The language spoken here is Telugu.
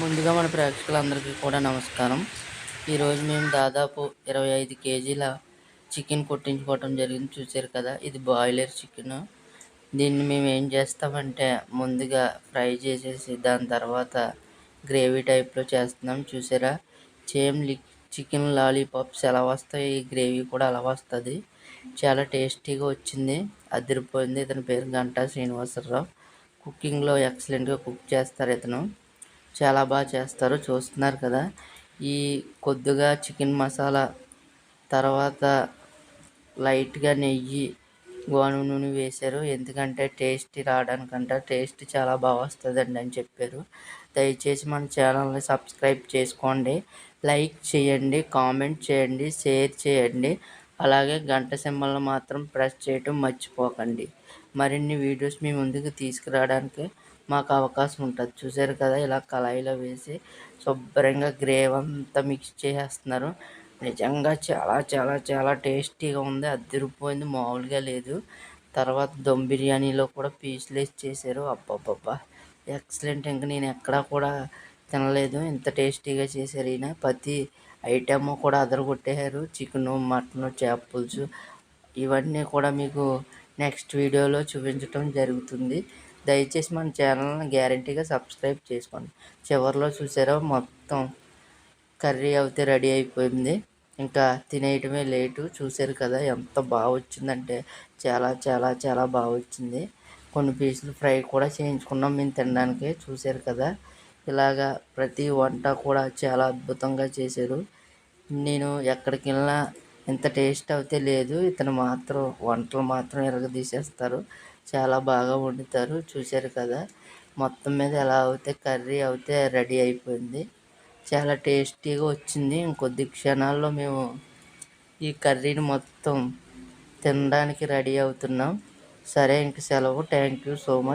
ముందుగా మన ప్రేక్షకులందరికీ కూడా నమస్కారం. ఈరోజు మేము దాదాపు 25 కేజీల చికెన్ కొట్టించుకోవటం జరిగింది. చూశారు కదా, ఇది బాయిలర్ చికెను. దీన్ని మేము ఏం చేస్తామంటే ముందుగా ఫ్రై చేసేసి దాని తర్వాత గ్రేవీ టైప్లో చేస్తున్నాం. చూసారా, చికెన్ లాలీపాప్స్ ఎలా వస్తాయి, ఈ గ్రేవీ కూడా అలా వస్తుంది. చాలా టేస్టీగా వచ్చింది, అదిరిపోయింది. ఇతని పేరు గంటా శ్రీనివాసరావు. కుకింగ్లో ఎక్సలెంట్గా కుక్ చేస్తారు. ఇతను చాలా బాగా చేస్తారు. చూస్తున్నారు కదా, ఈ కొద్దిగా చికెన్ మసాలా, తర్వాత లైట్గా నెయ్యి, గోధుమ నూనె వేశారు. ఎందుకంటే టేస్ట్ రావడానికంటే టేస్ట్ చాలా బాగా వస్తుందండి అని చెప్పారు. దయచేసి మన ఛానల్ని సబ్స్క్రైబ్ చేసుకోండి, లైక్ చేయండి, కామెంట్ చేయండి, షేర్ చేయండి. అలాగే గంట సింబల్ని మాత్రం ప్రెస్ చేయటం మర్చిపోకండి. మరిన్ని వీడియోస్ మీ ముందుకు తీసుకురావడానికి మాకు అవకాశం ఉంటుంది. చూసారు కదా, ఇలా కళాయిలో వేసి శుభ్రంగా గ్రేవీ అంతా మిక్స్ చేసేస్తున్నారు. నిజంగా చాలా చాలా చాలా టేస్టీగా ఉంది, అదిరిపోయింది, మామూలుగా లేదు. తర్వాత దమ్ బిర్యానీలో కూడా పీసులు వేసి చేశారు. అబ్బబ్బబ్బా, ఎక్సలెంట్. ఇంకా నేను ఎక్కడా కూడా తినలేదు, ఇంత టేస్టీగా చేశారు ఈయన. ప్రతి ఐటెమ్ కూడా అదరగొట్టేశారు. చికెను, మటను, చేప పులుసు ఇవన్నీ కూడా మీకు నెక్స్ట్ వీడియోలో చూపించడం జరుగుతుంది. దయచేసి మన ఛానల్ని గ్యారంటీగా సబ్స్క్రైబ్ చేసుకోండి. చివరిలో చూసారా, మొత్తం కర్రీ అయితే రెడీ అయిపోయింది, ఇంకా తినేయటమే లేటు. చూసారు కదా, ఎంత బాగా వచ్చిందంటే చాలా చాలా చాలా బాగా వచ్చింది. కొన్ని పీసులు ఫ్రై కూడా చేయించుకున్నాం మేము తినడానికి. చూసారు కదా, ఇలాగా ప్రతి వంట కూడా చాలా అద్భుతంగా చేశారు. నేను ఎక్కడికి వెళ్ళినా ఇంత టేస్ట్ అయితే లేదు. ఇతను మాత్రం వంటలు మాత్రం ఎరగదీసేస్తారు, చాలా బాగా వండుతారు. చూశారు కదా, మొత్తం మీద ఎలా అయితే కర్రీ అయితే రెడీ అయిపోయింది, చాలా టేస్టీగా వచ్చింది. ఇంకొద్ది క్షణాల్లో మేము ఈ కర్రీని మొత్తం తినడానికి రెడీ అవుతున్నాం. సరే, ఇంక సెలవు. Thank you so much.